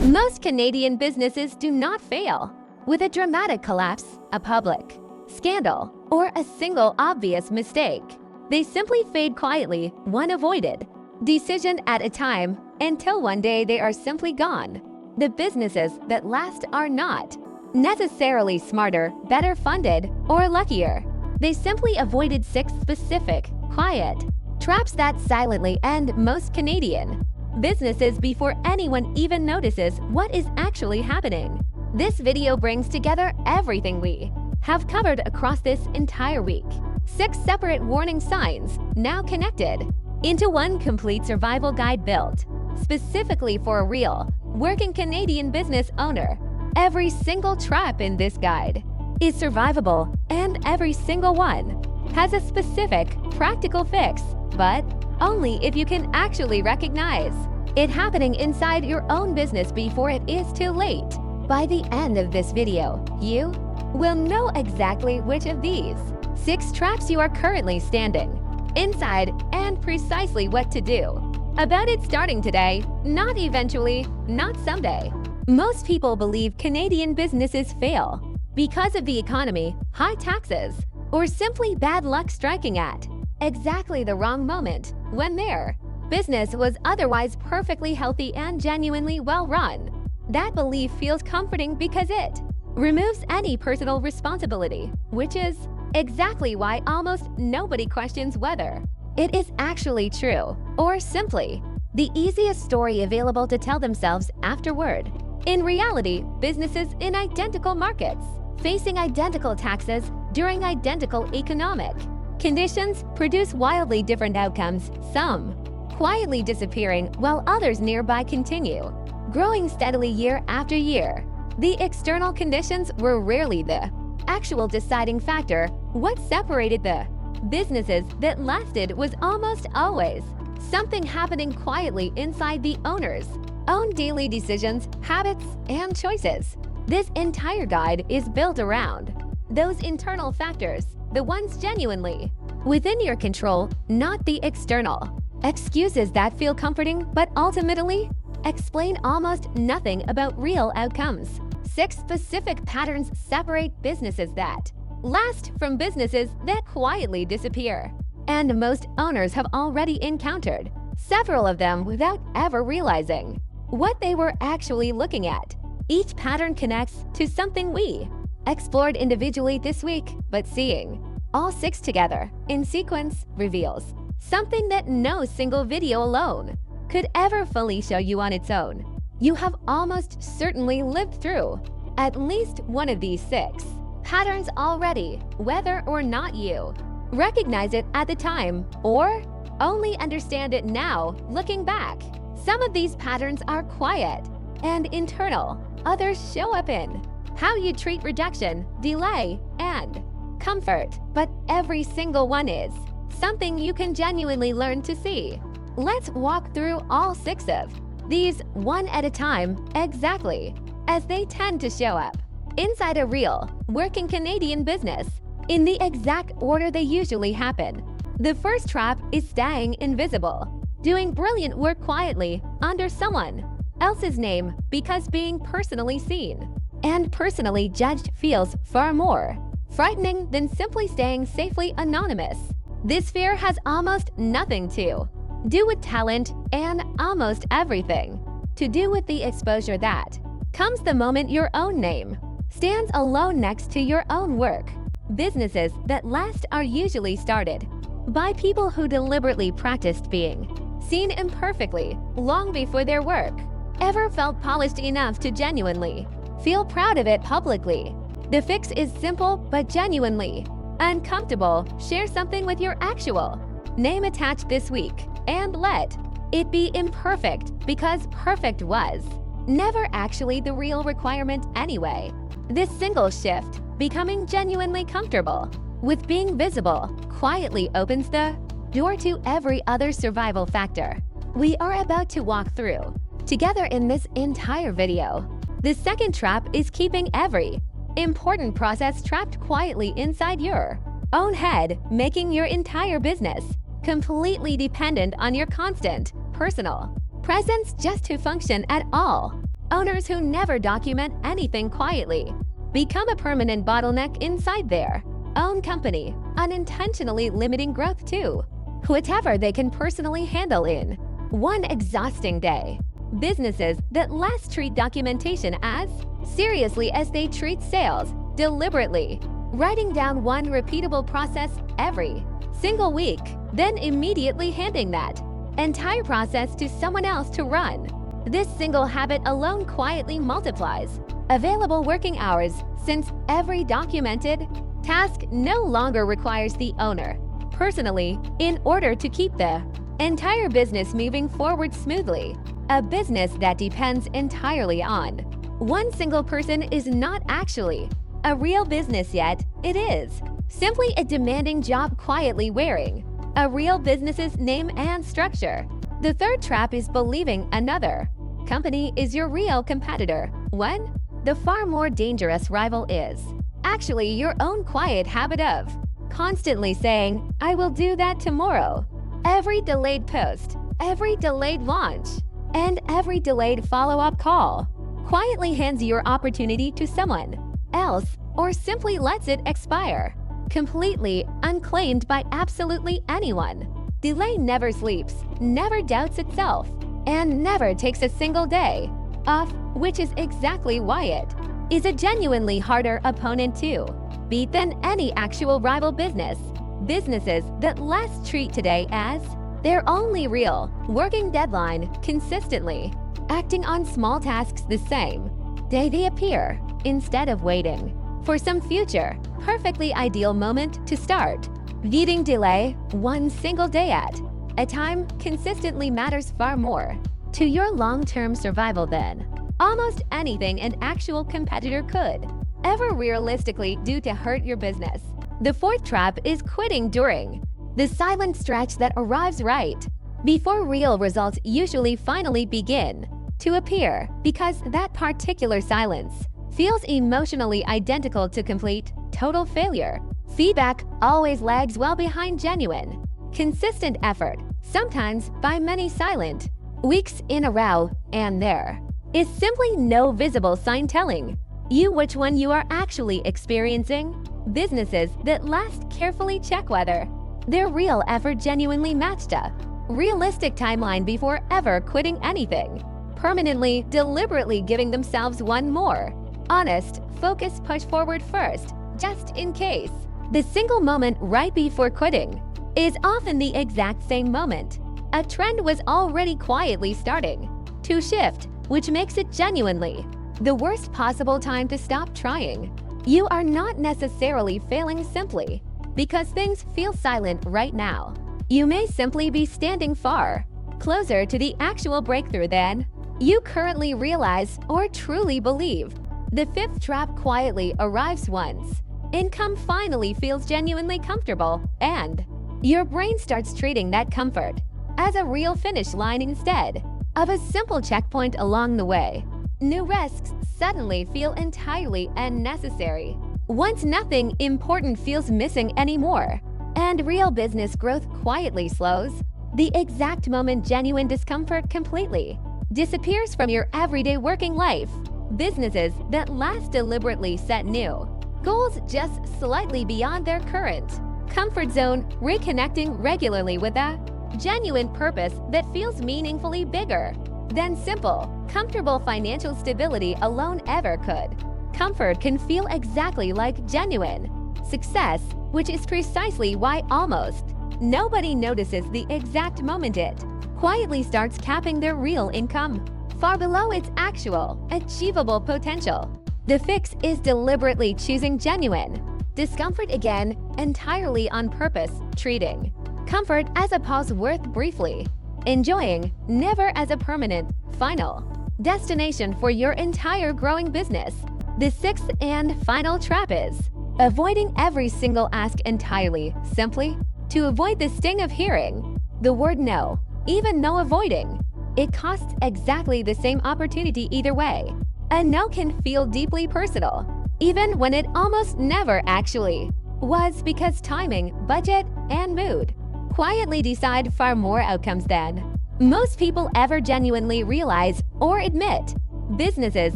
Most Canadian businesses do not fail with a dramatic collapse, a public scandal, or a single obvious mistake. They simply fade quietly, one avoided decision at a time, until one day they are simply gone. The businesses that last are not necessarily smarter, better funded, or luckier. They simply avoided 6 specific, quiet traps that silently end most Canadian businesses before anyone even notices what is actually happening. This video brings together everything we have covered across this entire week. 6 separate warning signs, now connected into one complete survival guide built specifically for a real, working Canadian business owner. Every single trap in this guide is survivable, and every single one has a specific, practical fix, but only if you can actually recognize it happening inside your own business before it is too late. By the end of this video, you will know exactly which of these 6 traps you are currently standing inside and precisely what to do about it starting today, not eventually, not someday. Most people believe Canadian businesses fail because of the economy, high taxes, or simply bad luck striking at exactly the wrong moment when their business was otherwise perfectly healthy and genuinely well run. That belief feels comforting because it removes any personal responsibility, which is exactly why almost nobody questions whether it is actually true or simply the easiest story available to tell themselves afterward. In reality, businesses in identical markets, facing identical taxes during identical economic conditions, produce wildly different outcomes, some quietly disappearing while others nearby continue growing steadily year after year. The external conditions were rarely the actual deciding factor. What separated the businesses that lasted was almost always something happening quietly inside the owner's own daily decisions, habits, and choices. This entire guide is built around those internal factors, the ones genuinely within your control, not the external excuses that feel comforting but ultimately explain almost nothing about real outcomes. 6 specific patterns separate businesses that last from businesses that quietly disappear. And most owners have already encountered several of them without ever realizing what they were actually looking at. Each pattern connects to something we explored individually this week, but seeing all 6 together in sequence reveals something that no single video alone could ever fully show you on its own. You have almost certainly lived through at least one of these 6 patterns already, whether or not you recognize it at the time or only understand it now looking back. Some of these patterns are quiet and internal. Others show up in how you treat rejection, delay, and comfort. But every single one is something you can genuinely learn to see. Let's walk through all 6 of these one at a time, exactly as they tend to show up inside a real, working Canadian business, in the exact order they usually happen. The first trap is staying invisible, doing brilliant work quietly under someone else's name because being personally seen and personally judged feels far more frightening than simply staying safely anonymous. This fear has almost nothing to do with talent and almost everything to do with the exposure that comes the moment your own name stands alone next to your own work. Businesses that last are usually started by people who deliberately practiced being seen imperfectly long before their work ever felt polished enough to genuinely feel proud of it publicly. The fix is simple but genuinely uncomfortable. Share something with your actual name attached this week and let it be imperfect, because perfect was never actually the real requirement anyway. This single shift, becoming genuinely comfortable with being visible, quietly opens the door to every other survival factor we are about to walk through together in this entire video. The second trap is keeping every important process trapped quietly inside your own head, making your entire business completely dependent on your constant personal presence just to function at all. Owners who never document anything quietly become a permanent bottleneck inside their own company, unintentionally limiting growth to whatever they can personally handle in one exhausting day. Businesses that less treat documentation as seriously as they treat sales, deliberately writing down one repeatable process every single week, then immediately handing that entire process to someone else to run. This single habit alone quietly multiplies available working hours, since every documented task no longer requires the owner personally in order to keep the entire business moving forward smoothly. A business that depends entirely on one single person is not actually a real business yet. It is simply a demanding job quietly wearing a real business's name and structure. The third trap is believing another company is your real competitor, when the far more dangerous rival is actually your own quiet habit of constantly saying, "I will do that tomorrow." Every delayed post, every delayed launch, and every delayed follow-up call quietly hands your opportunity to someone else, or simply lets it expire, completely unclaimed by absolutely anyone. Delay never sleeps, never doubts itself, and never takes a single day off, which is exactly why it is a genuinely harder opponent to beat than any actual rival business. Businesses that less treat today as their only real working deadline, consistently acting on small tasks the same day they appear, instead of waiting for some future, perfectly ideal moment to start. Beating delay one single day at a time consistently matters far more to your long-term survival than almost anything an actual competitor could ever realistically do to hurt your business. The fourth trap is quitting during the silent stretch that arrives right before real results usually finally begin to appear, because that particular silence feels emotionally identical to complete, total failure. Feedback always lags well behind genuine, consistent effort, sometimes by many silent weeks in a row, and there is simply no visible sign telling you which one you are actually experiencing. Businesses that last carefully check whether their real effort genuinely matched a realistic timeline before ever quitting anything, permanently, deliberately giving themselves one more honest, focused push forward first, just in case. The single moment right before quitting is often the exact same moment a trend was already quietly starting to shift, which makes it genuinely the worst possible time to stop trying. You are not necessarily failing simply because things feel silent right now. You may simply be standing far closer to the actual breakthrough than you currently realize or truly believe. The fifth trap quietly arrives once income finally feels genuinely comfortable, and your brain starts treating that comfort as a real finish line instead of a simple checkpoint along the way. New risks suddenly feel entirely unnecessary once nothing important feels missing anymore, and real business growth quietly slows. The exact moment genuine discomfort completely disappears from your everyday working life. Businesses that last deliberately set new goals just slightly beyond their current comfort zone, reconnecting regularly with a genuine purpose that feels meaningfully bigger than simple, comfortable financial stability alone ever could. Comfort can feel exactly like genuine success, which is precisely why almost nobody notices the exact moment it quietly starts capping their real income far below its actual, achievable potential. The fix is deliberately choosing genuine discomfort again, entirely on purpose, treating comfort as a pause worth briefly enjoying, never as a permanent, final destination for your entire growing business. The sixth and final trap is avoiding every single ask entirely, simply to avoid the sting of hearing the word no. Even though avoiding it costs exactly the same opportunity either way. A no can feel deeply personal, even when it almost never actually was, because timing, budget, and mood quietly decide far more outcomes than most people ever genuinely realize or admit. businesses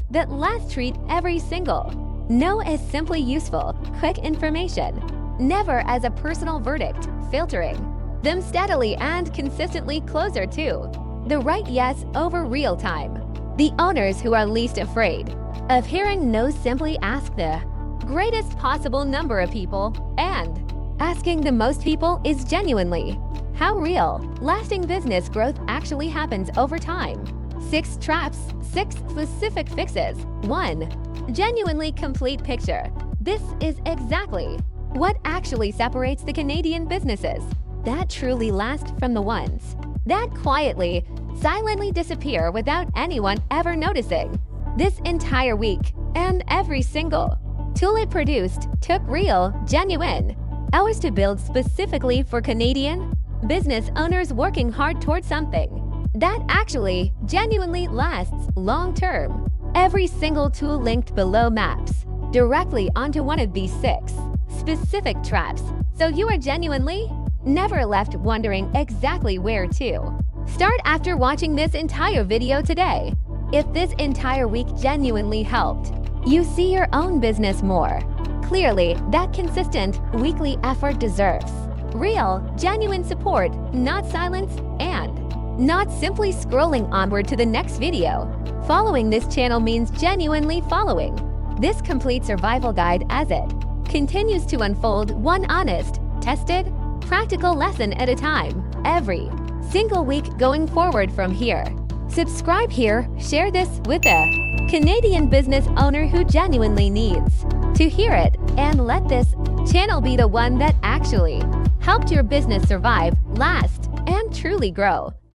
that last treat every single no as simply useful, quick information, never as a personal verdict, filtering them steadily and consistently closer to the right yes over real time. The owners who are least afraid of hearing no simply ask the greatest possible number of people, and asking the most people is genuinely how real, lasting business growth actually happens over time. 6 traps, 6 specific fixes. 1. Genuinely complete picture. This is exactly what actually separates the Canadian businesses that truly last from the ones that quietly, silently disappear without anyone ever noticing. This entire week and every single tool it produced took real, genuine hours to build specifically for Canadian business owners working hard towards something that actually, genuinely lasts long-term. Every single tool linked below maps directly onto one of these 6 specific traps, so you are genuinely never left wondering exactly where to start after watching this entire video today. If this entire week genuinely helped you see your own business more clearly, that consistent weekly effort deserves real, genuine support, not silence, and not simply scrolling onward to the next video. Following this channel means genuinely following this complete survival guide as it continues to unfold one honest, tested, practical lesson at a time, every single week going forward from here. Subscribe here, share this with a Canadian business owner who genuinely needs to hear it, and let this channel be the one that actually helped your business survive, last, and truly grow.